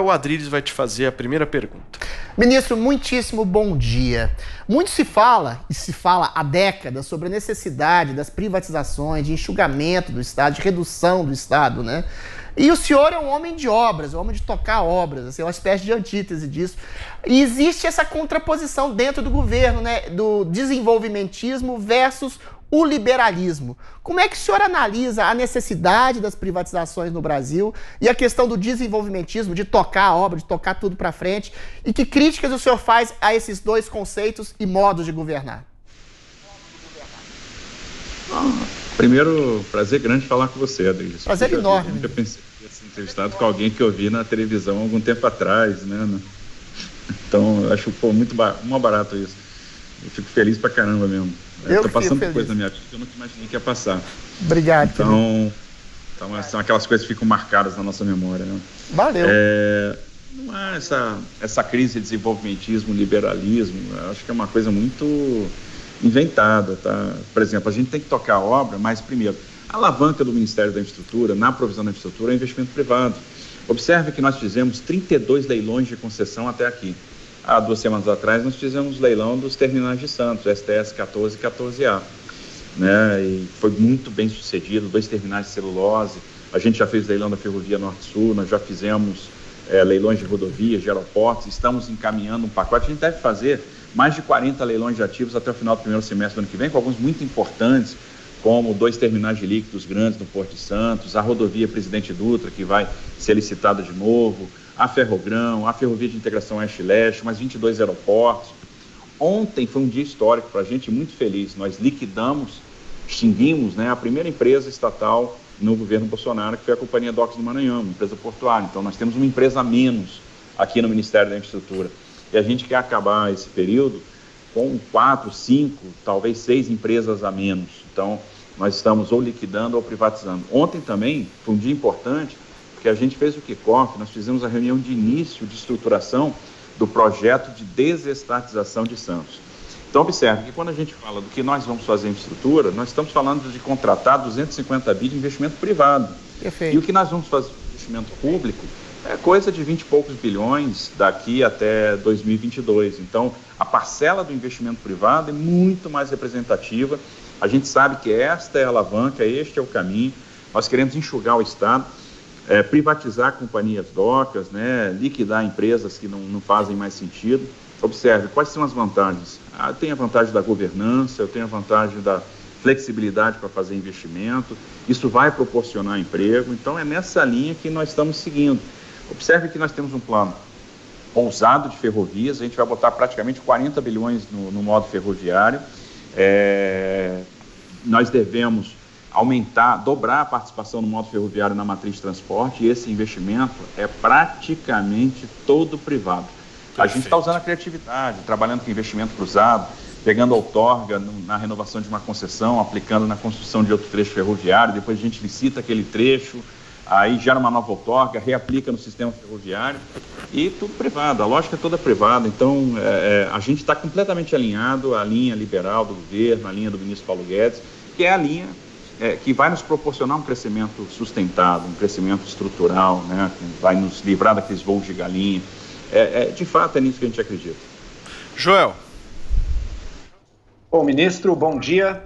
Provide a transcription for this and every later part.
O Adriles vai te fazer a primeira pergunta. Ministro, muitíssimo bom dia. Muito se fala, e se fala há décadas, sobre a necessidade das privatizações, de enxugamento do Estado, de redução do Estado, né? E o senhor é um homem de obras, um homem de tocar obras, assim, uma espécie de antítese disso. E existe essa contraposição dentro do governo, né? Do desenvolvimentismo versus o liberalismo. Como é que o senhor analisa a necessidade das privatizações no Brasil e a questão do desenvolvimentismo, de tocar a obra, de tocar tudo para frente? E que críticas o senhor faz a esses dois conceitos e modos de governar? Primeiro, prazer grande falar com você, Adriles. Prazer enorme. Eu nunca pensei que ia ser entrevistado com alguém que eu vi na televisão há algum tempo atrás, né? Então, eu acho muito barato isso. Eu fico feliz pra caramba mesmo. Eu tô passando por coisa na minha vida que eu nunca imaginei que ia passar. Obrigado. Então são aquelas coisas que ficam marcadas na nossa memória, né? Valeu. Não há essa crise de desenvolvimentismo, liberalismo. Eu acho que é uma coisa muito inventada, tá? Por exemplo, a gente tem que tocar a obra, mas primeiro, a alavanca do Ministério da Infraestrutura, na provisão da infraestrutura, é investimento privado. Observe que nós fizemos 32 leilões de concessão até aqui. Há 2 semanas atrás, nós fizemos leilão dos terminais de Santos, STS 14 e 14A, né? E foi muito bem sucedido, 2 terminais de celulose. A gente já fez leilão da Ferrovia Norte-Sul, nós já fizemos leilões de rodovias, de aeroportos, estamos encaminhando um pacote. A gente deve fazer mais de 40 leilões de ativos até o final do primeiro semestre do ano que vem, com alguns muito importantes, como 2 terminais de líquidos grandes no Porto de Santos, a rodovia Presidente Dutra, que vai ser licitada de novo, a Ferrogrão, a Ferrovia de Integração Oeste-Leste, mais 22 aeroportos. Ontem foi um dia histórico para a gente, muito feliz. Nós extinguimos, né, a primeira empresa estatal no governo Bolsonaro, que foi a Companhia Docas do Maranhão, uma empresa portuária. Então, nós temos uma empresa a menos aqui no Ministério da Infraestrutura. E a gente quer acabar esse período com 4, 5, talvez 6 empresas a menos. Então, nós estamos ou liquidando ou privatizando. Ontem também foi um dia importante, porque a gente fez o kickoff, nós fizemos a reunião de início de estruturação do projeto de desestatização de Santos. Então, observe que quando a gente fala do que nós vamos fazer em infraestrutura, nós estamos falando de contratar 250 bi de investimento privado. Perfeito. E o que nós vamos fazer de investimento público é coisa de 20 e poucos bilhões daqui até 2022. Então, a parcela do investimento privado é muito mais representativa. A gente sabe que esta é a alavanca, este é o caminho. Nós queremos enxugar o Estado, privatizar companhias docas, né, liquidar empresas que não fazem mais sentido. Observe, quais são as vantagens? Eu tenho a vantagem da governança, eu tenho a vantagem da flexibilidade para fazer investimento, isso vai proporcionar emprego, então é nessa linha que nós estamos seguindo. Observe que nós temos um plano ousado de ferrovias, a gente vai botar praticamente 40 bilhões no modo ferroviário, nós devemos dobrar a participação no modo ferroviário na matriz de transporte, e esse investimento é praticamente todo privado. Perfeito. A gente está usando a criatividade, trabalhando com investimento cruzado, pegando a outorga na renovação de uma concessão, aplicando na construção de outro trecho ferroviário, depois a gente licita aquele trecho, aí gera uma nova outorga, reaplica no sistema ferroviário, e tudo privado, a lógica é toda privada. Então, a gente está completamente alinhado à linha liberal do governo, à linha do ministro Paulo Guedes, que é a linha que vai nos proporcionar um crescimento sustentado, um crescimento estrutural, né, que vai nos livrar daqueles voos de galinha. De fato, é nisso que a gente acredita. Joel. Bom, ministro, bom dia.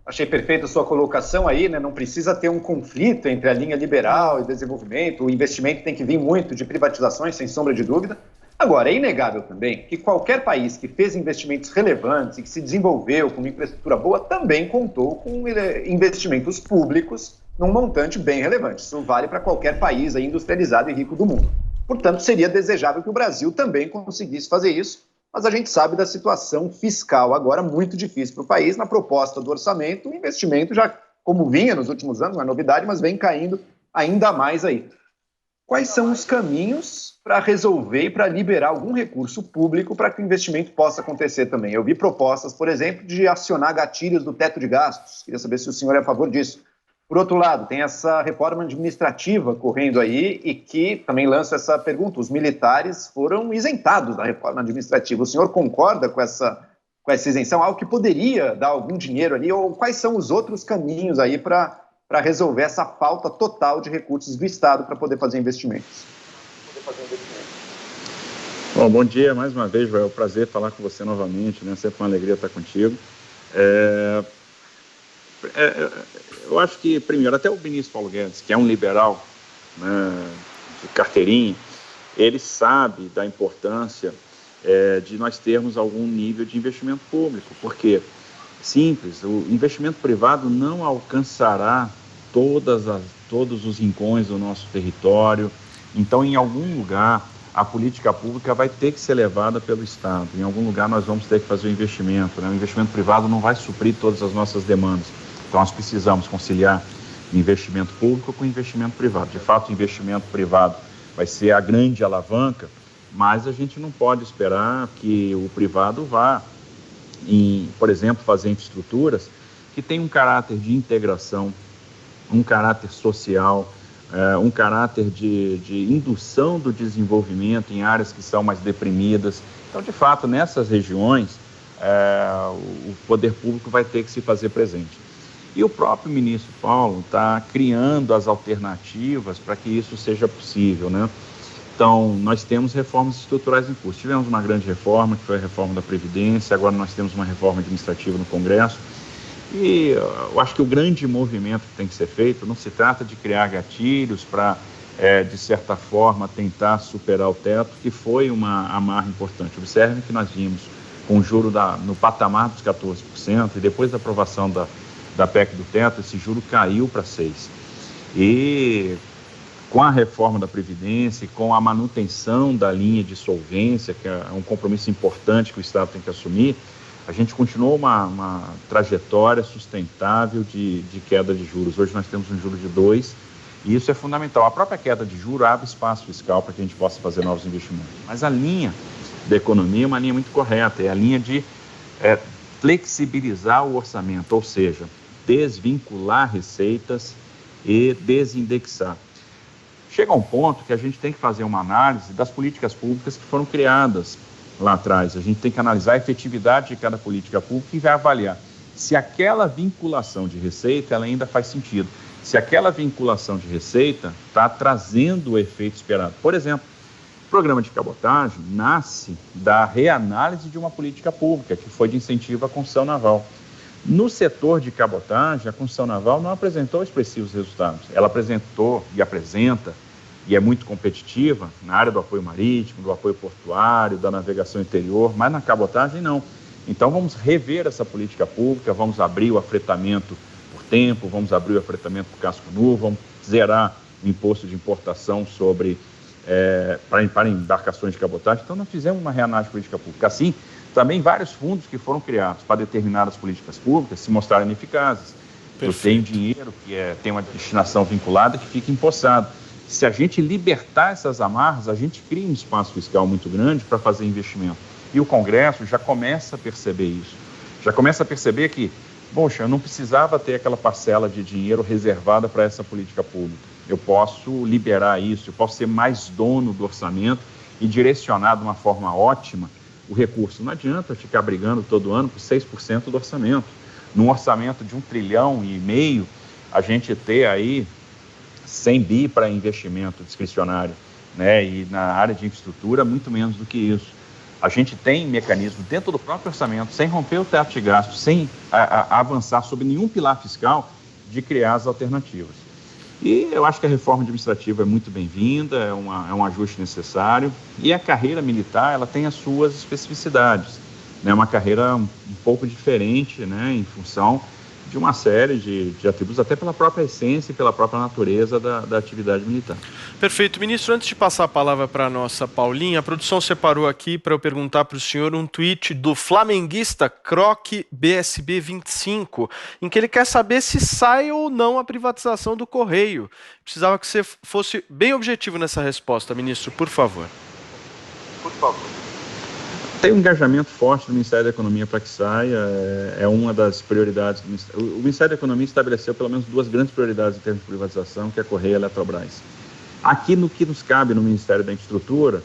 Achei perfeita a sua colocação aí, né? Não precisa ter um conflito entre a linha liberal e desenvolvimento. O investimento tem que vir muito de privatizações, sem sombra de dúvida. Agora, é inegável também que qualquer país que fez investimentos relevantes e que se desenvolveu com uma infraestrutura boa também contou com investimentos públicos num montante bem relevante. Isso vale para qualquer país aí industrializado e rico do mundo. Portanto, seria desejável que o Brasil também conseguisse fazer isso, mas a gente sabe da situação fiscal agora muito difícil para o país. Na proposta do orçamento, o investimento já, como vinha nos últimos anos, não é novidade, mas vem caindo ainda mais aí. Quais são os caminhos para resolver e para liberar algum recurso público para que o investimento possa acontecer também? Eu vi propostas, por exemplo, de acionar gatilhos do teto de gastos. Queria saber se o senhor é a favor disso. Por outro lado, tem essa reforma administrativa correndo aí e que também lanço essa pergunta. Os militares foram isentados da reforma administrativa. O senhor concorda com essa isenção? Algo que poderia dar algum dinheiro ali? Ou quais são os outros caminhos aí para resolver essa falta total de recursos do Estado para poder fazer investimentos? Bom dia mais uma vez, Joel. É um prazer falar com você novamente, né? Sempre uma alegria estar contigo. Eu acho que, primeiro, até o ministro Paulo Guedes, que é um liberal, né, de carteirinha, ele sabe da importância de nós termos algum nível de investimento público, porque, simples, o investimento privado não alcançará todos os rincões do nosso território. Então, em algum lugar, a política pública vai ter que ser levada pelo Estado. Em algum lugar nós vamos ter que fazer o investimento, né? O investimento privado não vai suprir todas as nossas demandas. Então nós precisamos conciliar investimento público com investimento privado. De fato, o investimento privado vai ser a grande alavanca, mas a gente não pode esperar que o privado vá, por exemplo, fazer infraestruturas que tenham um caráter de integração, um caráter social, um caráter de indução do desenvolvimento em áreas que são mais deprimidas. Então, de fato, nessas regiões, o poder público vai ter que se fazer presente. E o próprio ministro Paulo está criando as alternativas para que isso seja possível, né? Então, nós temos reformas estruturais em curso. Tivemos uma grande reforma, que foi a reforma da Previdência, agora nós temos uma reforma administrativa no Congresso. E eu acho que o grande movimento que tem que ser feito não se trata de criar gatilhos para, de certa forma, tentar superar o teto, que foi uma amarra importante. Observe que nós vimos com o juro no patamar dos 14%, e depois da aprovação da PEC do teto, esse juro caiu para 6%. E com a reforma da Previdência, com a manutenção da linha de solvência, que é um compromisso importante que o Estado tem que assumir, a gente continuou uma trajetória sustentável de queda de juros. Hoje nós temos um juro de 2%, e isso é fundamental. A própria queda de juros abre espaço fiscal para que a gente possa fazer novos investimentos. Mas a linha da economia é uma linha muito correta, é a linha de flexibilizar o orçamento, ou seja, desvincular receitas e desindexar. Chega um ponto que a gente tem que fazer uma análise das políticas públicas que foram criadas lá atrás. A gente tem que analisar a efetividade de cada política pública e vai avaliar se aquela vinculação de receita ela ainda faz sentido. Se aquela vinculação de receita está trazendo o efeito esperado. Por exemplo, o programa de cabotagem nasce da reanálise de uma política pública, que foi de incentivo à construção naval. No setor de cabotagem, a construção naval não apresentou expressivos resultados. Ela apresentou e apresenta, e é muito competitiva, na área do apoio marítimo, do apoio portuário, da navegação interior, mas na cabotagem não. Então vamos rever essa política pública, vamos abrir o afretamento por tempo, vamos abrir o afretamento por casco nu, vamos zerar o imposto de importação para embarcações de cabotagem. Então nós fizemos uma reanálise de política pública. Assim, também vários fundos que foram criados para determinadas políticas públicas se mostraram ineficazes. Eu tenho dinheiro que tem uma destinação vinculada que fica empossado. Se a gente libertar essas amarras, a gente cria um espaço fiscal muito grande para fazer investimento. E o Congresso já começa a perceber isso. Já começa a perceber que, poxa, eu não precisava ter aquela parcela de dinheiro reservada para essa política pública. Eu posso liberar isso, eu posso ser mais dono do orçamento e direcionar de uma forma ótima o recurso. Não adianta ficar brigando todo ano por 6% do orçamento. Num orçamento de 1,5 trilhão, a gente ter aí 100 bi para investimento discricionário, né? E na área de infraestrutura, muito menos do que isso. A gente tem mecanismo dentro do próprio orçamento, sem romper o teto de gastos, sem avançar sobre nenhum pilar fiscal, de criar as alternativas. E eu acho que a reforma administrativa é muito bem-vinda, é um ajuste necessário, e a carreira militar ela tem as suas especificidades. É uma carreira um pouco diferente, né, em função de uma série de atributos, até pela própria essência e pela própria natureza da atividade militar. Perfeito. Ministro, antes de passar a palavra para a nossa Paulinha, a produção separou aqui para eu perguntar para o senhor um tweet do flamenguista Croque BSB 25, em que ele quer saber se sai ou não a privatização do Correio. Precisava que você fosse bem objetivo nessa resposta, ministro, por favor. Por favor. Tem um engajamento forte do Ministério da Economia para que saia, é uma das prioridades do Ministério. O Ministério da Economia estabeleceu pelo menos 2 grandes prioridades em termos de privatização, que é a Correia e a Eletrobras. Aqui no que nos cabe no Ministério da Infraestrutura,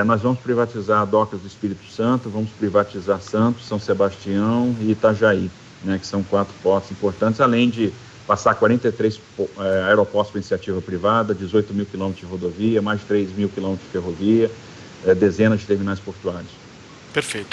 nós vamos privatizar Docas do Espírito Santo, vamos privatizar Santos, São Sebastião e Itajaí, né, que são 4 portos importantes, além de passar 43 aeroportos para iniciativa privada, 18 mil quilômetros de rodovia, mais de 3 mil quilômetros de ferrovia, dezenas de terminais portuários. Perfeito.